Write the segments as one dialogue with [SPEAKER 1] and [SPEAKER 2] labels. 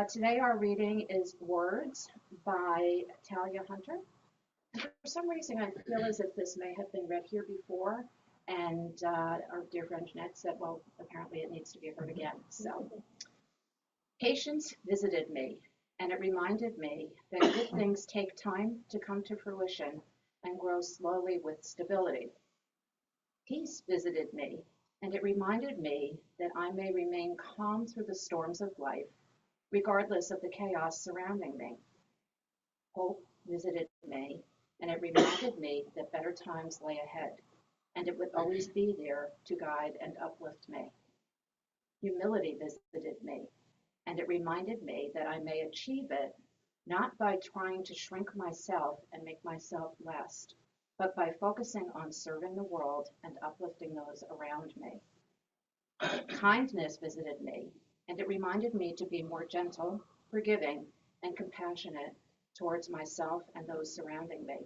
[SPEAKER 1] Today our reading is Words by Talia Hunter. For some reason, I feel as if this may have been read here before, and our dear friend Jeanette said, well, apparently it needs to be heard again. So, patience visited me, and it reminded me that good things take time to come to fruition and grow slowly with stability. Peace visited me, and it reminded me that I may remain calm through the storms of life, regardless of the chaos surrounding me. Hope visited me, and it reminded me that better times lay ahead, and it would always be there to guide and uplift me. Humility visited me, and it reminded me that I may achieve it not by trying to shrink myself and make myself less, but by focusing on serving the world and uplifting those around me. Kindness visited me, and it reminded me to be more gentle, forgiving, and compassionate towards myself and those surrounding me.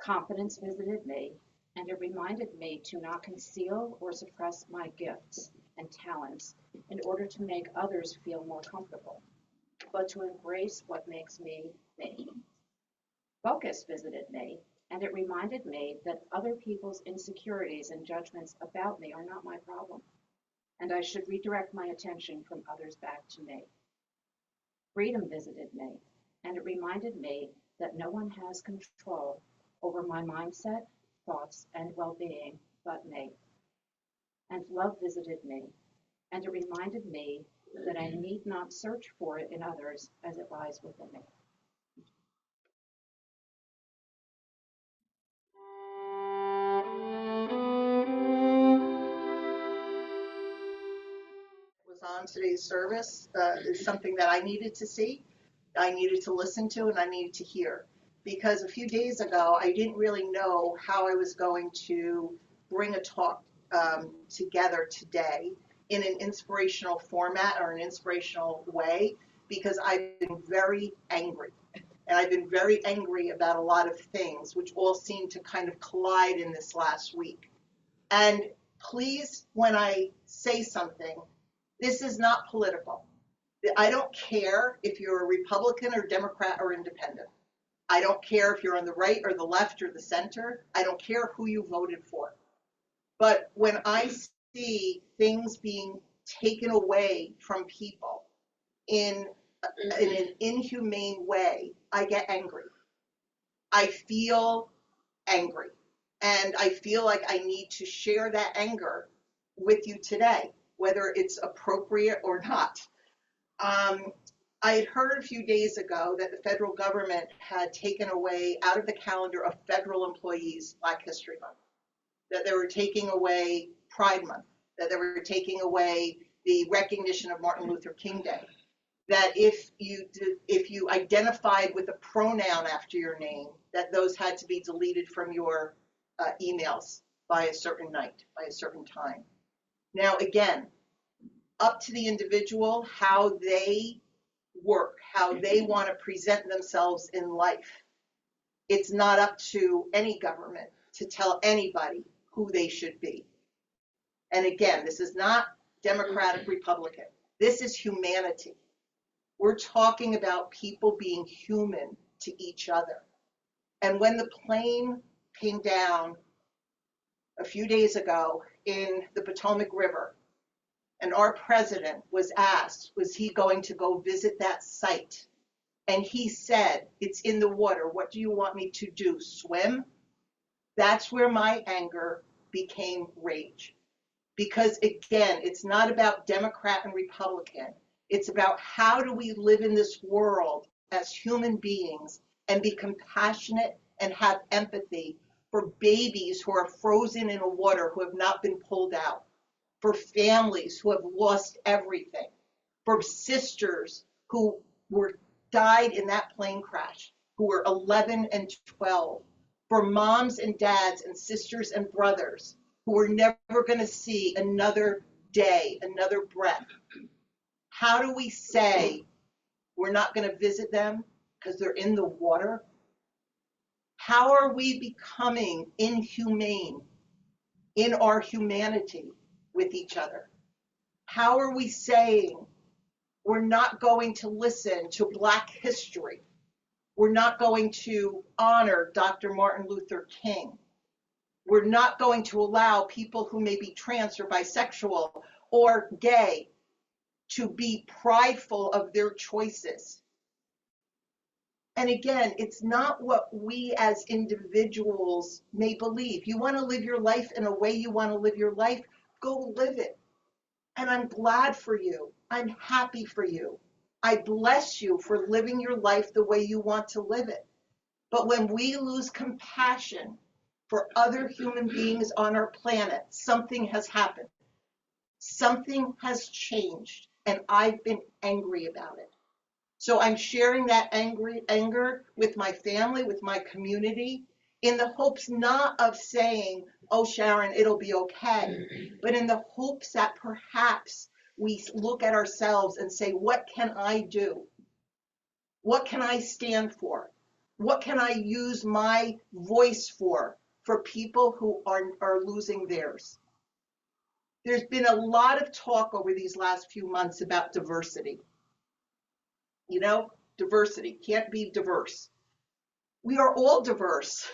[SPEAKER 1] Confidence visited me, and it reminded me to not conceal or suppress my gifts and talents in order to make others feel more comfortable, but to embrace what makes me me. Focus visited me, and it reminded me that other people's insecurities and judgments about me are not my problem, and I should redirect my attention from others back to me. Freedom visited me, and it reminded me that no one has control over my mindset, thoughts, and well being but me. And love visited me, and it reminded me that I need not search for it in others as it lies within me.
[SPEAKER 2] Was on today's service is something that I needed to see, I needed to listen to, and I needed to hear. Because a few days ago, I didn't really know how I was going to bring a talk together today in an inspirational format or an inspirational way, because I've been very angry. And I've been very angry about a lot of things, which all seem to kind of collide in this last week. And please, when I say something, this is not political. I don't care if you're a Republican or Democrat or independent. I don't care if you're on the right or the left or the center. I don't care who you voted for. But when I see things being taken away from people in an inhumane way, I get angry. I feel angry. And I feel like I need to share that anger with you today, whether it's appropriate or not. I had heard a few days ago that the federal government had taken away out of the calendar of federal employees Black History Month, that they were taking away Pride Month, that they were taking away the recognition of Martin Luther King Day, that if you identified with a pronoun after your name, that those had to be deleted from your emails by a certain night, by a certain time. Now, again, up to the individual, how they work, how they want to present themselves in life. It's not up to any government to tell anybody who they should be. And again, this is not Democratic, Republican. This is humanity. We're talking about people being human to each other. And when the plane came down a few days ago in the Potomac River, and our president was asked, was he going to go visit that site? And he said, it's in the water. What do you want me to do? Swim? That's where my anger became rage. Because again, it's not about Democrat and Republican. It's about how do we live in this world as human beings and be compassionate and have empathy for babies who are frozen in a water who have not been pulled out, for families who have lost everything, for sisters who died in that plane crash, who were 11 and 12, for moms and dads and sisters and brothers who were never going to see another day, another breath. How do we say we're not going to visit them because they're in the water? How are we becoming inhumane in our humanity with each other? How are we saying We're not going to listen to Black history. We're not going to honor Dr. Martin Luther King. We're not going to allow people who may be trans or bisexual or gay to be prideful of their choices. And again, it's not what we as individuals may believe. You want to live your life in a way you want to live your life, go live it. And I'm glad for you. I'm happy for you. I bless you for living your life the way you want to live it. But when we lose compassion for other human beings on our planet, something has happened. Something has changed, and I've been angry about it. So I'm sharing that anger with my family, with my community, in the hopes not of saying, oh, Sharon, it'll be okay, but in the hopes that perhaps we look at ourselves and say, what can I do? What can I stand for? What can I use my voice for people who are losing theirs? There's been a lot of talk over these last few months about diversity. You know, diversity can't be diverse. We are all diverse.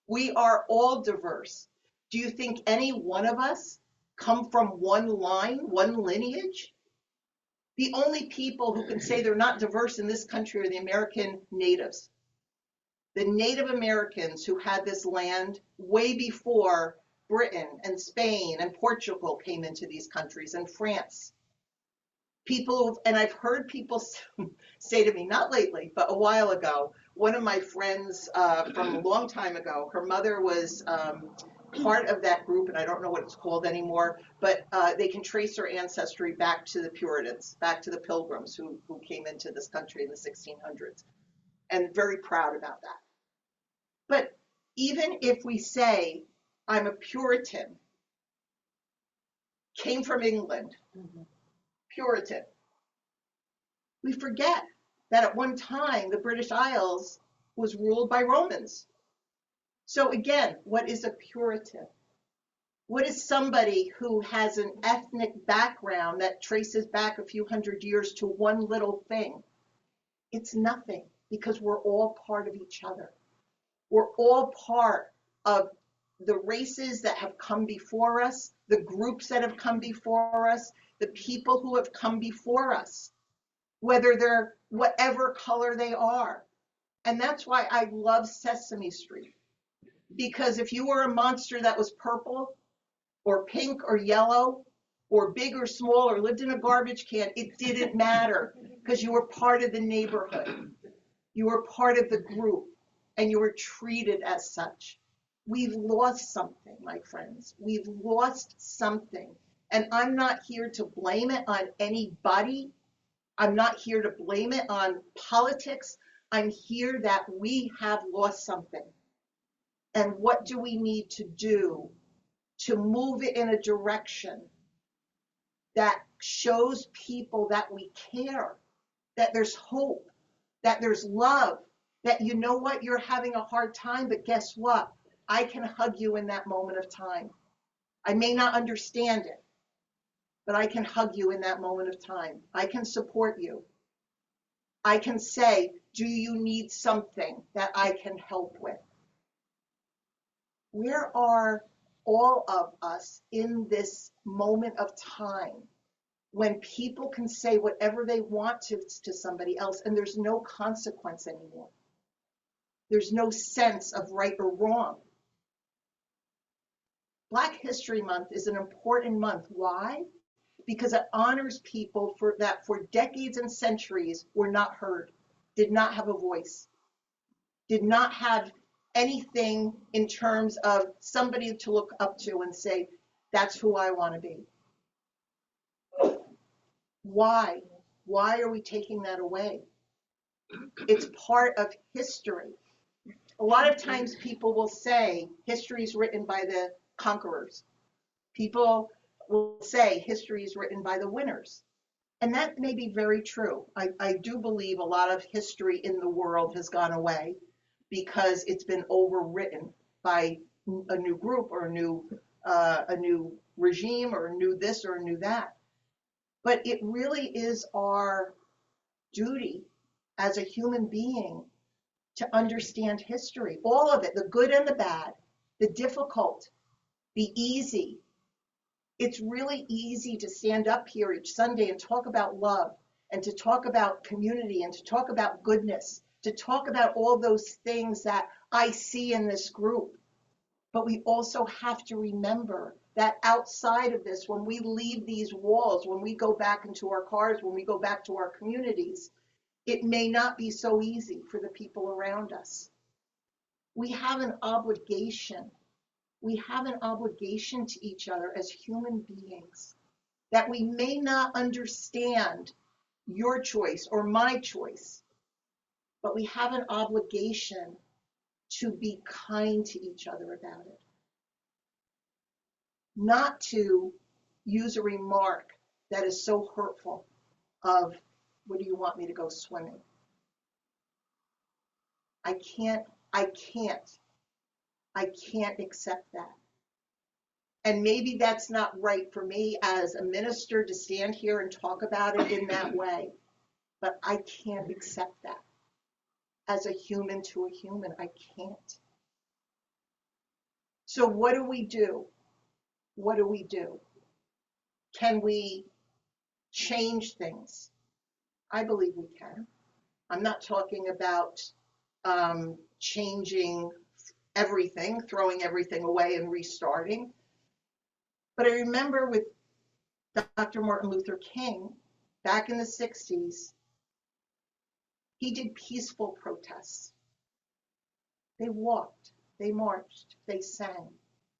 [SPEAKER 2] We are all diverse. Do you think any one of us come from one line, one lineage? The only people who can say they're not diverse in this country are the American natives. The Native Americans who had this land way before Britain and Spain and Portugal came into these countries, and France. People, and I've heard people say to me, not lately, but a while ago, one of my friends from a long time ago, her mother was part of that group, and I don't know what it's called anymore, but they can trace her ancestry back to the Puritans, back to the Pilgrims who came into this country in the 1600s, and very proud about that. But even if we say, I'm a Puritan, came from England, Puritan, we forget that at one time the British Isles was ruled by Romans. So again, what is a Puritan? What is somebody who has an ethnic background that traces back a few hundred years to one little thing? It's nothing, because we're all part of each other. We're all part of the races that have come before us, the groups that have come before us, the people who have come before us, whether they're whatever color they are. And that's why I love Sesame Street. Because if you were a monster that was purple or pink or yellow or big or small or lived in a garbage can, it didn't matter, because you were part of the neighborhood. You were part of the group, and you were treated as such. We've lost something, my friends. We've lost something. And I'm not here to blame it on anybody. I'm not here to blame it on politics. I'm here that we have lost something. And what do we need to do to move it in a direction that shows people that we care, that there's hope, that there's love, that you know what, you're having a hard time, but guess what? I can hug you in that moment of time. I may not understand it, but I can hug you in that moment of time. I can support you. I can say, do you need something that I can help with? Where are all of us in this moment of time when people can say whatever they want to somebody else and there's no consequence anymore? There's no sense of right or wrong. Black History Month is an important month. Why? Because it honors people that for decades and centuries were not heard, did not have a voice, did not have anything in terms of somebody to look up to and say, that's who I want to be. Why? Why are we taking that away? It's part of history. A lot of times people will say history is written by the conquerors. People will say history is written by the winners. And that may be very true. I do believe a lot of history in the world has gone away because it's been overwritten by a new group or a new regime or a new this or a new that. But it really is our duty as a human being to understand history, all of it, the good and the bad, the difficult, the easy. It's really easy to stand up here each Sunday and talk about love and to talk about community and to talk about goodness, to talk about all those things that I see in this group. But we also have to remember that outside of this, when we leave these walls, when we go back into our cars, when we go back to our communities, it may not be so easy for the people around us. We have an obligation. We have an obligation to each other as human beings that we may not understand your choice or my choice, but we have an obligation to be kind to each other about it. Not to use a remark that is so hurtful of, what do you want me to go swimming? I can't accept that. And maybe that's not right for me as a minister to stand here and talk about it in that way, but I can't accept that. As a human to a human, I can't. So what do we do? What do we do? Can we change things? I believe we can. I'm not talking about changing everything, throwing everything away and restarting. But I remember with Dr. Martin Luther King, back in the 60s, he did peaceful protests. They walked, they marched, they sang.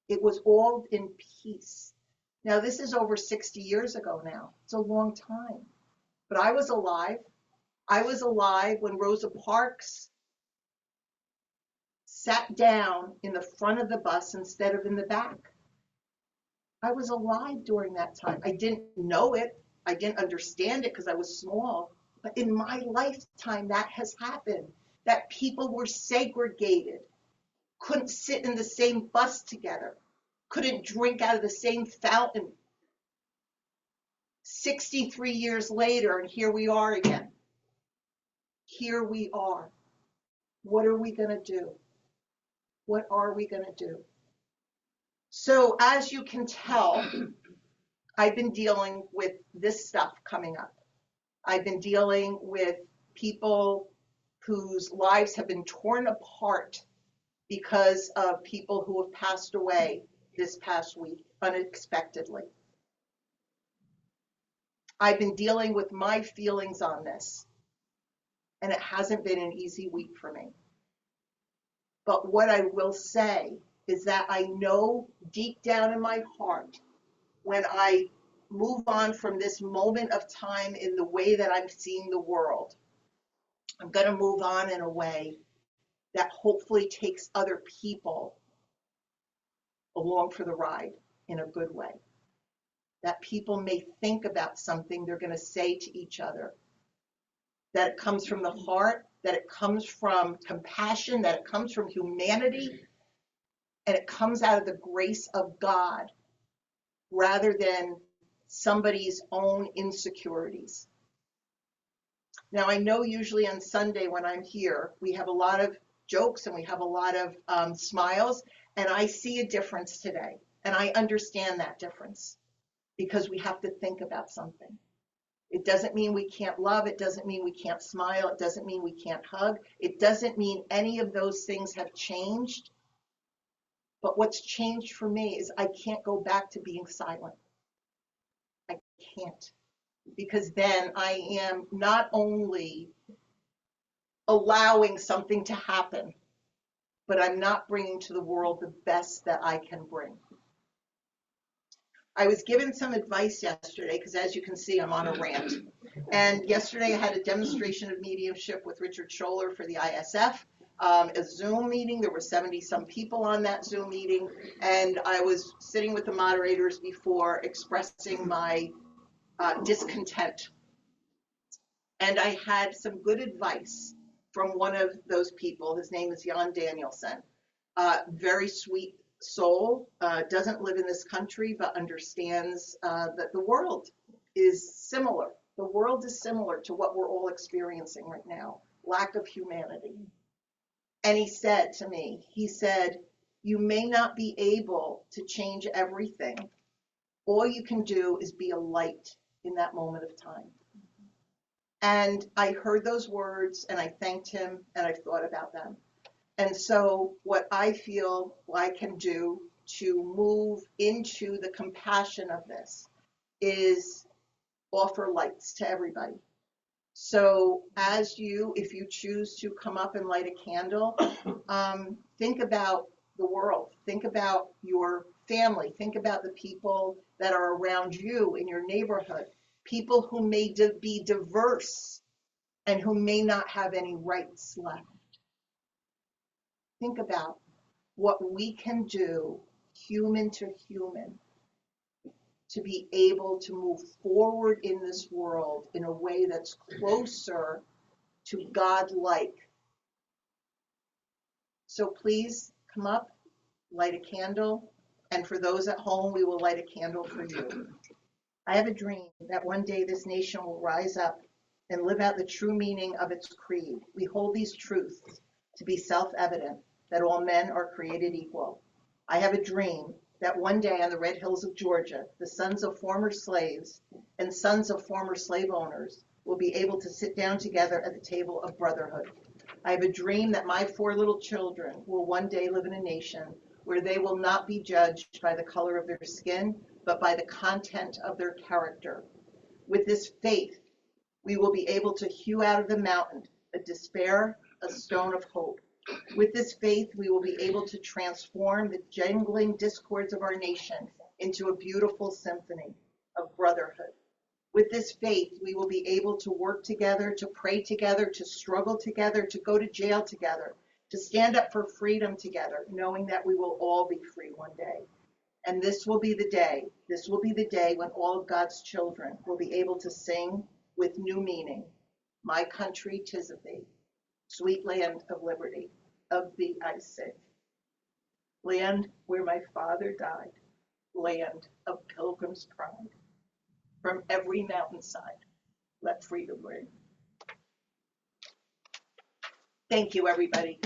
[SPEAKER 2] It was all in peace. Now, this is over 60 years ago now. It's a long time. But I was alive. I was alive when Rosa Parks sat down in the front of the bus instead of in the back. I was alive during that time. I didn't know it. I didn't understand it because I was small. But in my lifetime, that has happened. That people were segregated, couldn't sit in the same bus together, couldn't drink out of the same fountain. 63 years later, and here we are again. Here we are. What are we going to do? What are we going to do? So as you can tell, I've been dealing with this stuff coming up. I've been dealing with people whose lives have been torn apart because of people who have passed away this past week unexpectedly. I've been dealing with my feelings on this, and it hasn't been an easy week for me. But what I will say is that I know deep down in my heart, when I move on from this moment of time in the way that I'm seeing the world, I'm going to move on in a way that hopefully takes other people along for the ride in a good way. That people may think about something they're going to say to each other, that it comes from the heart, that it comes from compassion, that it comes from humanity, and it comes out of the grace of God rather than somebody's own insecurities. Now, I know usually on Sunday when I'm here, we have a lot of jokes and we have a lot of smiles, and I see a difference today, and I understand that difference because we have to think about something. It doesn't mean we can't love. It doesn't mean we can't smile. It doesn't mean we can't hug. It doesn't mean any of those things have changed. But what's changed for me is I can't go back to being silent. I can't. Because then I am not only allowing something to happen, but I'm not bringing to the world the best that I can bring. I was given some advice yesterday because, as you can see, I'm on a rant. And yesterday I had a demonstration of mediumship with Richard Scholler for the ISF, a Zoom meeting. There were 70-some people on that Zoom meeting, and I was sitting with the moderators before expressing my discontent. And I had some good advice from one of those people. His name is Jan Danielson. Very sweet soul, doesn't live in this country, but understands the world. is similar. The world is similar to what we're all experiencing right now, lack of humanity. And he said to me, he said, you may not be able to change everything. All you can do is be a light in that moment of time. And I heard those words and I thanked him and I thought about them. And so what I feel I can do to move into the compassion of this is offer lights to everybody. So if you choose to come up and light a candle, think about the world, think about your family, think about the people that are around you in your neighborhood, people who may be diverse and who may not have any rights left. Think about what we can do, human to human, to be able to move forward in this world in a way that's closer to God-like. So please come up, light a candle, and for those at home, we will light a candle for you. I have a dream that one day this nation will rise up and live out the true meaning of its creed. We hold these truths to be self-evident, that all men are created equal. I have a dream that one day on the red hills of Georgia, the sons of former slaves and sons of former slave owners will be able to sit down together at the table of brotherhood. I have a dream that my 4 little children will one day live in a nation where they will not be judged by the color of their skin, but by the content of their character. With this faith, we will be able to hew out of the mountain a despair, a stone of hope. With this faith, we will be able to transform the jangling discords of our nation into a beautiful symphony of brotherhood. With this faith, we will be able to work together, to pray together, to struggle together, to go to jail together, to stand up for freedom together, knowing that we will all be free one day. And this will be the day when all of God's children will be able to sing with new meaning, my country 'tis of thee, sweet land of liberty, of thee I sing. Land where my father died, land of pilgrim's pride. From every mountainside, let freedom ring. Thank you, everybody.